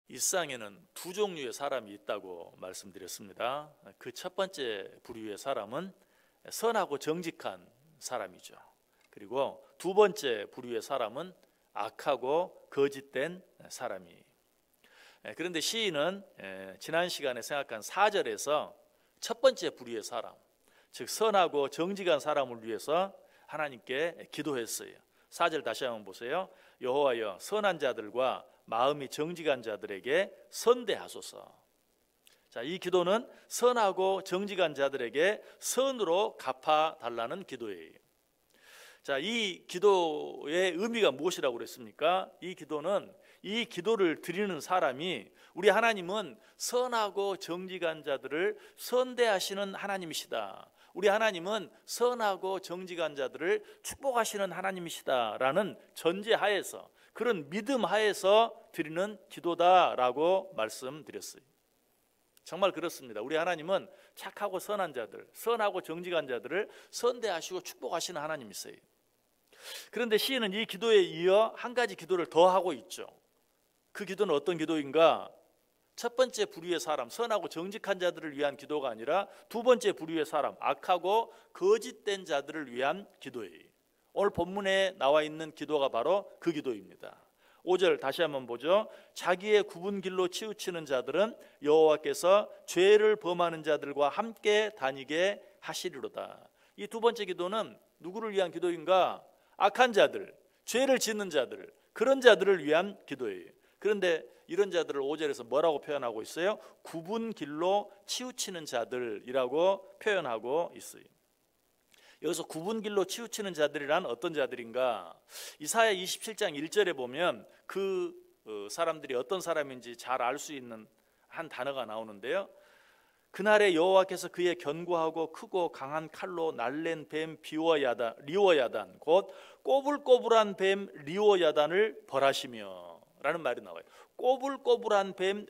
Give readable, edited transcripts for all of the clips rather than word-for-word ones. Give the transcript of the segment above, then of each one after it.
이 세상에는 두 종류의 사람이 있다고 말씀드렸습니다. 그 첫 번째 부류의 사람은 선하고 정직한 사람이죠. 그리고 두 번째 부류의 사람은 악하고 거짓된 사람이. 그런데 시인은 지난 시간에 생각한 4절에서 첫 번째 부류의 사람, 즉 선하고 정직한 사람을 위해서 하나님께 기도했어요. 4절 다시 한번 보세요. 여호와여, 선한 자들과 마음이 정직한 자들에게 선대하소서. 자, 이 기도는 선하고 정직한 자들에게 선으로 갚아달라는 기도예요. 자, 이 기도의 의미가 무엇이라고 그랬습니까? 이 기도는, 이 기도를 드리는 사람이, 우리 하나님은 선하고 정직한 자들을 선대하시는 하나님이시다, 우리 하나님은 선하고 정직한 자들을 축복하시는 하나님이시다라는 전제하에서, 그런 믿음 하에서 드리는 기도다라고 말씀드렸어요. 정말 그렇습니다. 우리 하나님은 착하고 선한 자들, 선하고 정직한 자들을 선대하시고 축복하시는 하나님이세요. 그런데 시인은 이 기도에 이어 한 가지 기도를 더 하고 있죠. 그 기도는 어떤 기도인가? 첫 번째 부류의 사람, 선하고 정직한 자들을 위한 기도가 아니라 두 번째 부류의 사람, 악하고 거짓된 자들을 위한 기도예요. 오늘 본문에 나와 있는 기도가 바로 그 기도입니다. 5절 다시 한번 보죠. 자기의 굽은 길로 치우치는 자들은 여호와께서 죄를 범하는 자들과 함께 다니게 하시리로다. 이 두 번째 기도는 누구를 위한 기도인가? 악한 자들, 죄를 짓는 자들, 그런 자들을 위한 기도예요. 그런데 이런 자들을 5절에서 뭐라고 표현하고 있어요? 굽은 길로 치우치는 자들이라고 표현하고 있어요. 여기서 굽은 길로 치우치는 자들이란 어떤 자들인가? 이사야 27장 1절에 보면 그 사람들이 어떤 사람인지 잘 알 수 있는 한 단어가 나오는데요. 그날에 여호와께서 그의 견고하고 크고 강한 칼로 날랜 뱀 리워야단 곧 꼬불꼬불한 뱀 리워야단을 벌하시며 라는 말이 나와요. 꼬불꼬불한 뱀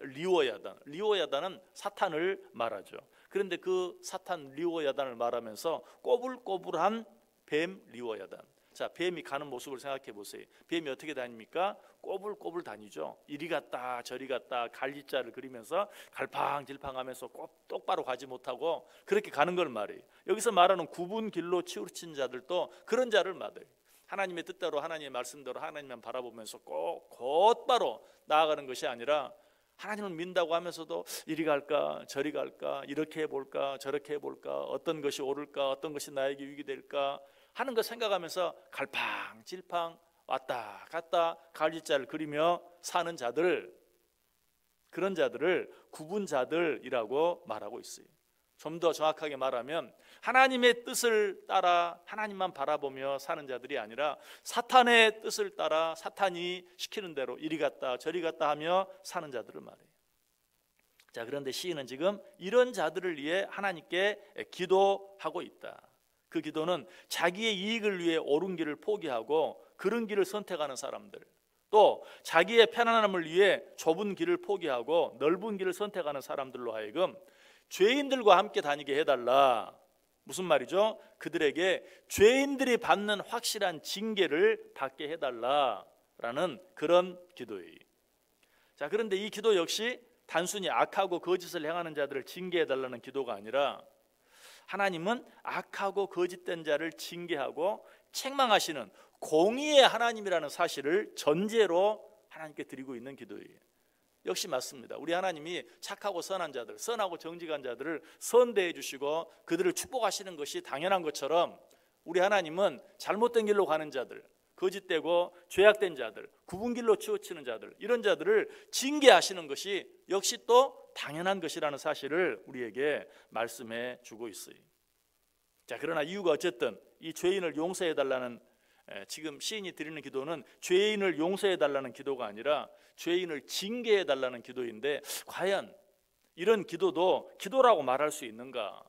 리워야단은 사탄을 말하죠. 그런데 그 사탄 리워야단을 말하면서 꼬불꼬불한 뱀 리워야단. 자, 뱀이 가는 모습을 생각해 보세요. 뱀이 어떻게 다닙니까? 꼬불꼬불 다니죠. 이리 갔다 저리 갔다 갈짓자를 그리면서 갈팡질팡하면서 꼭 똑바로 가지 못하고 그렇게 가는 걸 말해요. 여기서 말하는 굽은 길로 치우친 자들도 그런 자를 말해요. 하나님의 뜻대로, 하나님의 말씀대로 하나님만 바라보면서 꼭 곧바로 나아가는 것이 아니라 하나님을 믿는다고 하면서도 이리 갈까 저리 갈까, 이렇게 해볼까 저렇게 해볼까, 어떤 것이 옳을까 어떤 것이 나에게 유익이 될까 하는 거 생각하면서 갈팡질팡 왔다 갔다 갈짓자를 그리며 사는 자들, 그런 자들을 굽은 자들이라고 말하고 있어요. 좀 더 정확하게 말하면 하나님의 뜻을 따라 하나님만 바라보며 사는 자들이 아니라 사탄의 뜻을 따라 사탄이 시키는 대로 이리 갔다 저리 갔다 하며 사는 자들을 말해요. 자, 그런데 시인은 지금 이런 자들을 위해 하나님께 기도하고 있다. 그 기도는 자기의 이익을 위해 옳은 길을 포기하고 그른 길을 선택하는 사람들, 또 자기의 편안함을 위해 좁은 길을 포기하고 넓은 길을 선택하는 사람들로 하여금 죄인들과 함께 다니게 해달라. 무슨 말이죠? 그들에게 죄인들이 받는 확실한 징계를 받게 해달라라는 그런 기도예요. 자, 그런데 이 기도 역시 단순히 악하고 거짓을 행하는 자들을 징계해달라는 기도가 아니라 하나님은 악하고 거짓된 자를 징계하고 책망하시는 공의의 하나님이라는 사실을 전제로 하나님께 드리고 있는 기도예요. 역시 맞습니다. 우리 하나님이 착하고 선한 자들, 선하고 정직한 자들을 선대해 주시고 그들을 축복하시는 것이 당연한 것처럼 우리 하나님은 잘못된 길로 가는 자들, 거짓되고 죄악된 자들, 굽은 길로 치우치는 자들, 이런 자들을 징계하시는 것이 역시 또 당연한 것이라는 사실을 우리에게 말씀해 주고 있어요. 자, 그러나 이유가 어쨌든 이 죄인을 용서해 달라는, 지금 시인이 드리는 기도는 죄인을 용서해 달라는 기도가 아니라 죄인을 징계해 달라는 기도인데, 과연 이런 기도도 기도라고 말할 수 있는가?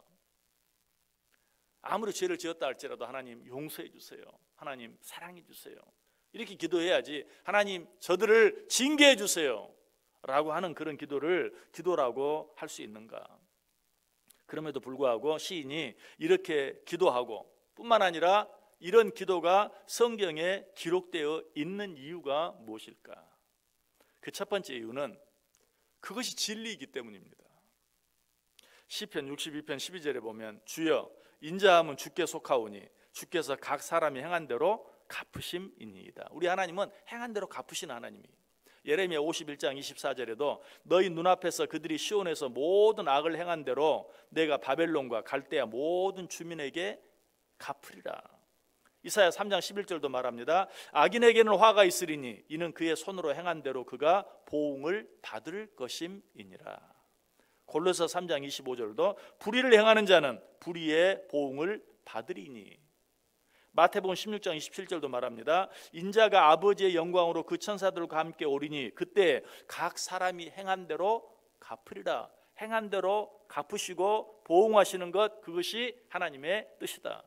아무리 죄를 지었다 할지라도 하나님 용서해 주세요, 하나님 사랑해 주세요, 이렇게 기도해야지 하나님 저들을 징계해 주세요 라고 하는 그런 기도를 기도라고 할 수 있는가? 그럼에도 불구하고 시인이 이렇게 기도하고 뿐만 아니라 이런 기도가 성경에 기록되어 있는 이유가 무엇일까? 그 첫 번째 이유는 그것이 진리이기 때문입니다. 시편 62편 12절에 보면 주여 인자함은 주께 속하오니 주께서 각 사람이 행한 대로 갚으심이니이다. 우리 하나님은 행한 대로 갚으신 하나님이에요. 예레미야 51장 24절에도 너희 눈앞에서 그들이 시온에서 모든 악을 행한 대로 내가 바벨론과 갈대아 모든 주민에게 갚으리라. 이사야 3장 11절도 말합니다. 악인에게는 화가 있으리니 이는 그의 손으로 행한 대로 그가 보응을 받을 것임이니라. 골로새 3장 25절도 불의를 행하는 자는 불의의 보응을 받으리니. 마태복음 16장 27절도 말합니다. 인자가 아버지의 영광으로 그 천사들과 함께 오리니 그때 각 사람이 행한 대로 갚으리라. 행한 대로 갚으시고 보응하시는 것, 그것이 하나님의 뜻이다.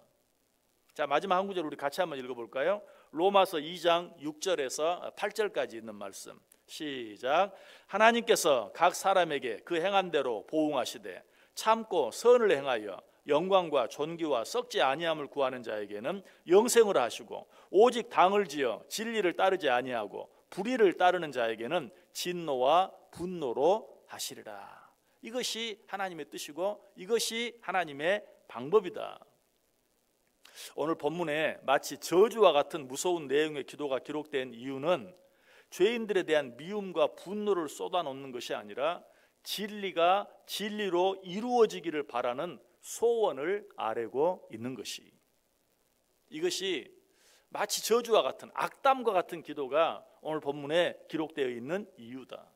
자, 마지막 한 구절 우리 같이 한번 읽어볼까요? 로마서 2장 6절에서 8절까지 있는 말씀. 시작. 하나님께서 각 사람에게 그 행한 대로 보응하시되 참고 선을 행하여 영광과 존귀와 썩지 아니함을 구하는 자에게는 영생을 하시고 오직 당을 지어 진리를 따르지 아니하고 불의를 따르는 자에게는 진노와 분노로 하시리라. 이것이 하나님의 뜻이고 이것이 하나님의 방법이다. 오늘 본문에 마치 저주와 같은 무서운 내용의 기도가 기록된 이유는 죄인들에 대한 미움과 분노를 쏟아놓는 것이 아니라 진리가 진리로 이루어지기를 바라는 소원을 아뢰고 있는 것이, 이것이 마치 저주와 같은 악담과 같은 기도가 오늘 본문에 기록되어 있는 이유다.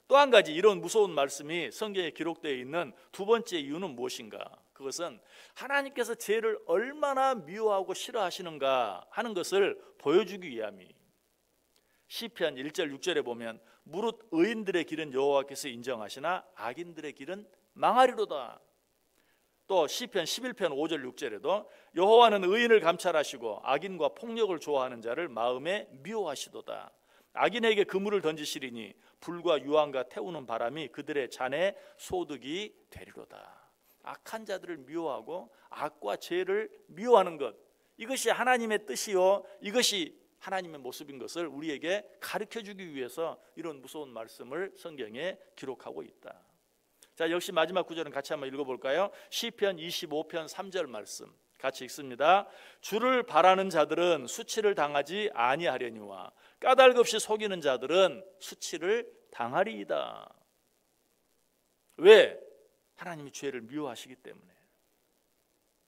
또 한 가지 이런 무서운 말씀이 성경에 기록되어 있는 두 번째 이유는 무엇인가? 그것은 하나님께서 죄를 얼마나 미워하고 싫어하시는가 하는 것을 보여주기 위함이. 시편 1절 6절에 보면 무릇 의인들의 길은 여호와께서 인정하시나 악인들의 길은 망하리로다. 또 시편 11편 5절 6절에도 여호와는 의인을 감찰하시고 악인과 폭력을 좋아하는 자를 마음에 미워하시도다. 악인에게 그물을 던지시리니 불과 유황과 태우는 바람이 그들의 잔에 소득이 되리로다. 악한 자들을 미워하고 악과 죄를 미워하는 것, 이것이 하나님의 뜻이요 이것이 하나님의 모습인 것을 우리에게 가르쳐주기 위해서 이런 무서운 말씀을 성경에 기록하고 있다. 자, 역시 마지막 구절은 같이 한번 읽어볼까요? 시편 25편 3절 말씀 같이 읽습니다. 주를 바라는 자들은 수치를 당하지 아니하려니와 까닭 없이 속이는 자들은 수치를 당하리이다. 왜? 하나님이 죄를 미워하시기 때문에.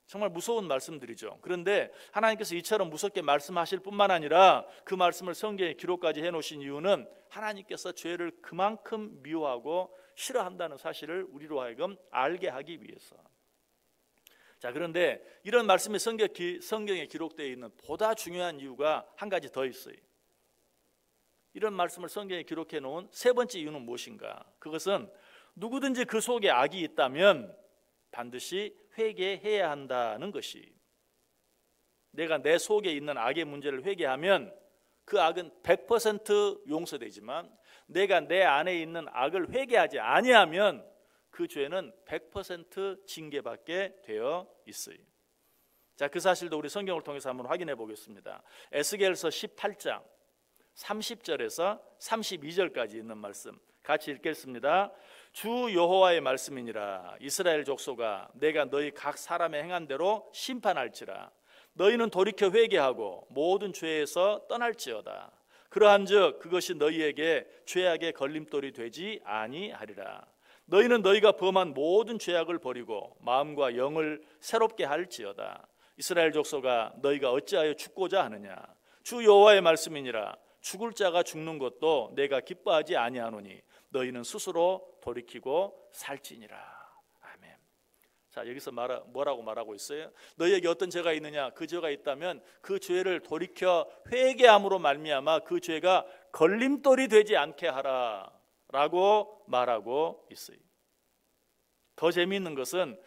정말 무서운 말씀들이죠. 그런데 하나님께서 이처럼 무섭게 말씀하실 뿐만 아니라 그 말씀을 성경에 기록까지 해놓으신 이유는 하나님께서 죄를 그만큼 미워하고 싫어한다는 사실을 우리로 하여금 알게 하기 위해서. 자, 그런데 이런 말씀이 성경에 기록되어 있는 보다 중요한 이유가 한 가지 더 있어요. 이런 말씀을 성경에 기록해 놓은 세 번째 이유는 무엇인가? 그것은 누구든지 그 속에 악이 있다면 반드시 회개해야 한다는 것이, 내가 내 속에 있는 악의 문제를 회개하면 그 악은 100% 용서되지만 내가 내 안에 있는 악을 회개하지 아니하면 그 죄는 100% 징계받게 되어 있어요. 자, 그 사실도 우리 성경을 통해서 한번 확인해 보겠습니다. 에스겔서 18장 30절에서 32절까지 있는 말씀 같이 읽겠습니다. 주 여호와의 말씀이니라. 이스라엘 족속아, 내가 너희 각 사람의 행한 대로 심판할지라. 너희는 돌이켜 회개하고 모든 죄에서 떠날지어다. 그러한즉 그것이 너희에게 죄악의 걸림돌이 되지 아니하리라. 너희는 너희가 범한 모든 죄악을 버리고 마음과 영을 새롭게 할지어다. 이스라엘 족속아, 너희가 어찌하여 죽고자 하느냐? 주 여호와의 말씀이니라. 죽을 자가 죽는 것도 내가 기뻐하지 아니하노니 너희는 스스로 돌이키고 살지니라. 아멘. 자, 여기서 뭐라고 말하고 있어요? 너희에게 어떤 죄가 있느냐? 그 죄가 있다면 그 죄를 돌이켜 회개함으로 말미암아 그 죄가 걸림돌이 되지 않게 하라 라고 말하고 있어요. 더 재미있는 것은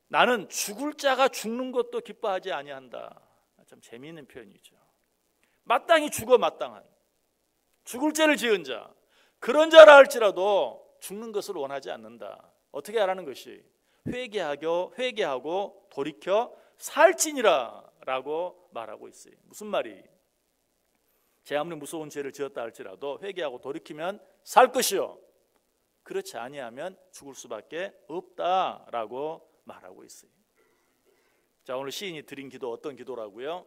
나는 죽을 자가 죽는 것도 기뻐하지 아니한다. 참 재미있는 표현이죠. 마땅히 죽어 마땅한 죽을 죄를 지은 자, 그런 자라 할지라도 죽는 것을 원하지 않는다. 어떻게 하라는 것이? 회개하고 돌이켜 살지니라 라고 말하고 있어요. 무슨 말이? 제 아무리 무서운 죄를 지었다 할지라도 회개하고 돌이키면 살 것이요 그렇지 아니하면 죽을 수밖에 없다라고 말하고 있어요. 자, 오늘 시인이 드린 기도 어떤 기도라고요?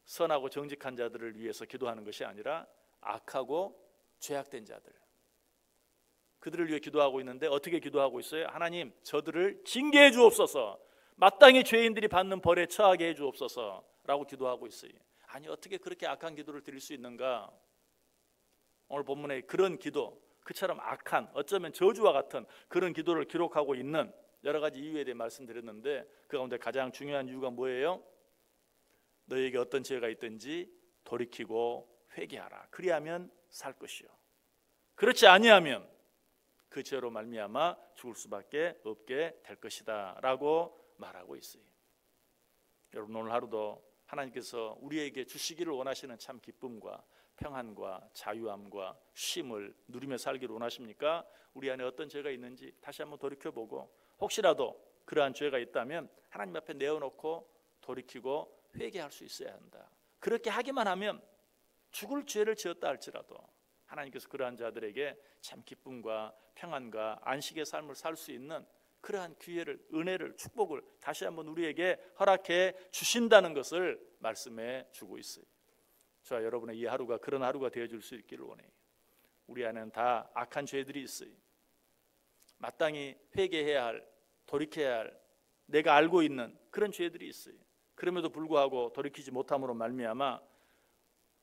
선하고 정직한 자들을 위해서 기도하는 것이 아니라 악하고 죄악된 자들, 그들을 위해 기도하고 있는데 어떻게 기도하고 있어요? 하나님, 저들을 징계해 주옵소서, 마땅히 죄인들이 받는 벌에 처하게 해 주옵소서 라고 기도하고 있어요. 아니, 어떻게 그렇게 악한 기도를 드릴 수 있는가? 오늘 본문에 그런 기도, 그처럼 악한, 어쩌면 저주와 같은 그런 기도를 기록하고 있는 여러 가지 이유에 대해 말씀드렸는데, 그 가운데 가장 중요한 이유가 뭐예요? 너희에게 어떤 죄가 있든지 돌이키고 회개하라. 그리하면 살 것이요, 그렇지 아니하면 그 죄로 말미암아 죽을 수밖에 없게 될 것이다 라고 말하고 있어요. 여러분, 오늘 하루도 하나님께서 우리에게 주시기를 원하시는 참 기쁨과 평안과 자유함과 쉼을 누리며 살기를 원하십니까? 우리 안에 어떤 죄가 있는지 다시 한번 돌이켜보고, 혹시라도 그러한 죄가 있다면 하나님 앞에 내어놓고 돌이키고 회개할 수 있어야 한다. 그렇게 하기만 하면 죽을 죄를 지었다 할지라도 하나님께서 그러한 자들에게 참 기쁨과 평안과 안식의 삶을 살 수 있는 그러한 기회를, 은혜를, 축복을 다시 한번 우리에게 허락해 주신다는 것을 말씀해 주고 있어요. 저와 여러분의 이 하루가 그런 하루가 되어줄 수 있기를 원해요. 우리 안에는 다 악한 죄들이 있어요. 마땅히 회개해야 할, 돌이켜야 할, 내가 알고 있는 그런 죄들이 있어요. 그럼에도 불구하고 돌이키지 못함으로 말미암아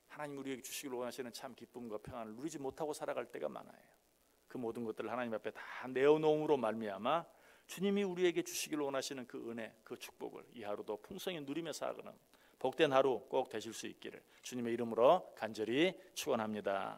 하나님 우리에게 주시기를 원하시는 참 기쁨과 평안을 누리지 못하고 살아갈 때가 많아요. 그 모든 것들을 하나님 앞에 다 내어놓음으로 말미암아 주님이 우리에게 주시기를 원하시는 그 은혜, 그 축복을 이 하루도 풍성히 누리며 살아가는 복된 하루 꼭 되실 수 있기를 주님의 이름으로 간절히 축원합니다.